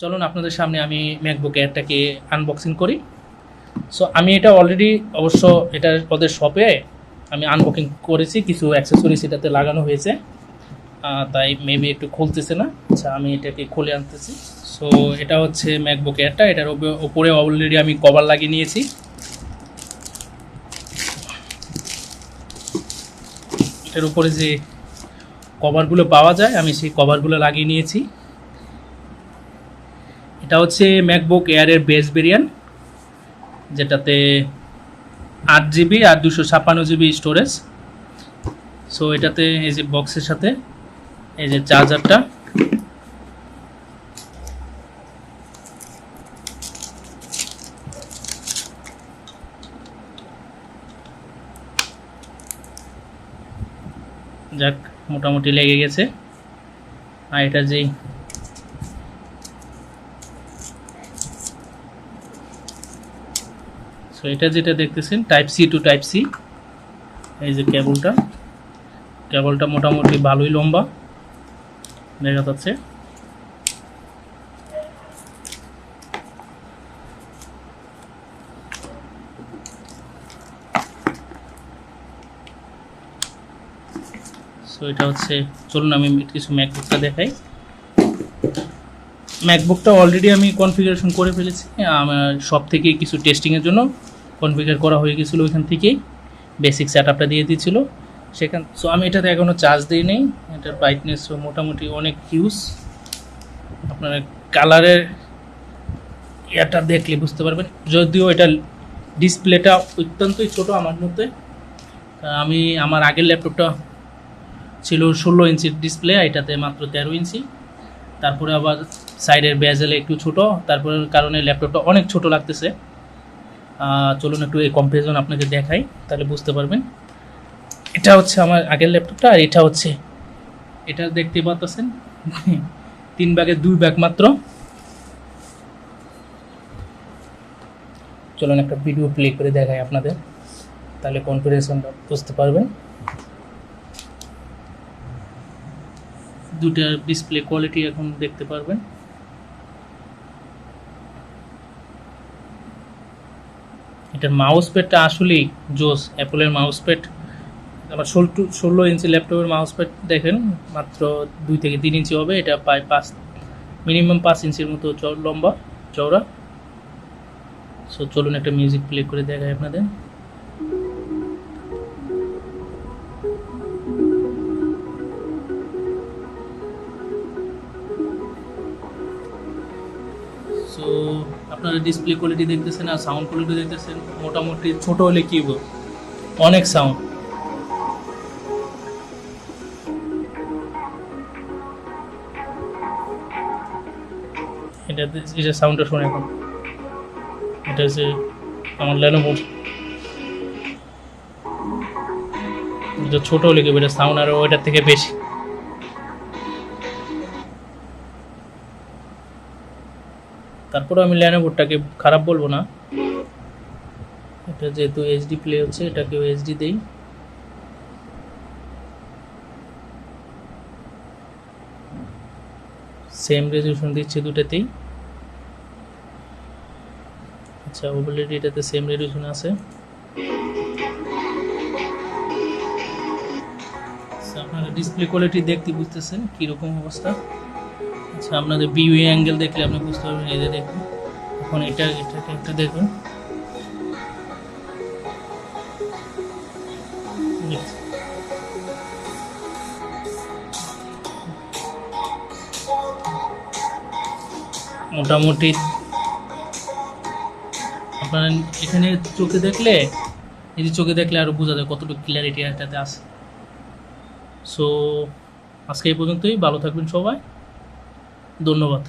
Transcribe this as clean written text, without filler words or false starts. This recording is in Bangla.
চলুন আপনাদের সামনে আমি ম্যাকবুক এয়ারটাকে আনবক্সিং করি। সো আমি এটা অলরেডি অবশ্য এটা ওদের শপে আমি আনবক্সিং করেছি, কিছু অ্যাক্সেসরিজ এটাতে লাগানো হয়েছে, তাই মেবি একটু খুলতেছে না। আচ্ছা, আমি এটাকে খুলে আনতেছি। সো এটা হচ্ছে ম্যাকবুক এয়ারটা, এটার উপরে অলরেডি আমি কভার লাগিয়ে নিয়েছি। এটার উপরে যে কভারগুলো পাওয়া যায় আমি সেই কভারগুলো লাগিয়ে নিয়েছি। এটা হচ্ছে ম্যাকবুক এয়ারের বেস ভেরিয়েন্ট, যেটাতে 8GB আর 256GB স্টোরেজ। সো এটাতে এই যে বক্সের সাথে এই যে চার্জারটা, যাক মোটামুটি লেগে গেছে। আর এটা যেই সো এটা যেটা দেখতেছেন type C to type C, এই যে কেবলটা মোটামুটি ভালোই লম্বা দেখা যাচ্ছে। সো এটা হচ্ছে, চলুন আমি কিছু ম্যাকবুকটা দেখাই। ম্যাকবুকটা অলরেডি আমি কনফিগারেশন করে ফেলেছি, আমার সব থেকে কিছু টেস্টিংয়ের জন্য কনফিগার করা হয়ে গেছিলো, ওইখান থেকেই বেসিক সেট আপটা দিয়ে দিয়েছিল সেখান। সো আমি এটাতে এখনও চার্জ দিই নেই। এটার ব্রাইটনেসও মোটামুটি অনেক হিউজ, আপনারা কালারের এটা দেখলে বুঝতে পারবেন। যদিও এটা ডিসপ্লেটা অত্যন্তই ছোট আমার মধ্যে, আমি আমার আগের ল্যাপটপটা ছিল 16 ইঞ্চির ডিসপ্লে, এটাতে মাত্র 13 ইঞ্চি। তারপরে আবার সাইডের বেজেলে একটু ছোট, তারপরে কারণে ল্যাপটপটা অনেক ছোট লাগতেছে। চলুন একটু এই কম্পারিজন আপনাকে দেখাই, তাহলে বুঝতে পারবেন। এটা হচ্ছে আমার আগের ল্যাপটপটা, আর এটা হচ্ছে, এটা দেখতে পাচ্ছেন 3 ভাগের 2 ভাগ মাত্র। চলুন একটা ভিডিও প্লে করে দেখাই আপনাদের, তাহলে কম্পারিজনটা বুঝতে পারবেন। দুটার ডিসপ্লে কোয়ালিটি এখন দেখতে পারবেন। এটার মাউস প্যাডটা আসলেই জোস, অ্যাপলের মাউস প্যাড। আমার 16 ইঞ্চি ল্যাপটপের মাউস প্যাড দেখেন মাত্র 2 থেকে 3 ইঞ্চি হবে, এটা প্রায় মিনিমাম 5 ইঞ্চির মতো লম্বা চওড়া। সো চলুন একটা মিউজিক প্লে করে দেখাই আপনাদের। সো আপনারা ডিসপ্লে কোয়ালিটি দেখতেছেন আর সাউন্ড কোয়ালিটি দেখতেছেন, মোটামুটি ছোট হলে কি অনেক সাউন্ড। এটা সাউন্ডটা শুনে এখন, এটা হচ্ছে আমার লেনোভো। এটা ছোট হলে কি এটা সাউন্ড আর ওইটার থেকে বেশি। তারপরে আমি লেনোভোটাকে খারাপ বলবো না, এটা যেহেতু এইচডি প্লে হচ্ছে এটাকেও এইচডি দেই। সেম রেজলিউশন দিচ্ছে দুটাতেই। আচ্ছা, অলরেডি এটাতে সেম রেজলিউশন আছে। আপনারা ডিসপ্লে কোয়ালিটি দেখতে বুঝতেছেন কীরকম অবস্থা। আচ্ছা, আপনাদের ভিউ অ্যাঙ্গেল দেখলে আপনি বুঝতে পারবেন। এই যে দেখুন, এখন এটাকে একটা দেখুন, মোটামুটি আপনারা এখানে চোখে দেখলে, এই যে চোখে দেখলে আরও বোঝা যায় কতটুকু ক্লিয়ারিটি এটাতে আছে। সো আজকে এই পর্যন্তই, ভালো থাকবেন সবাই, ধন্যবাদ।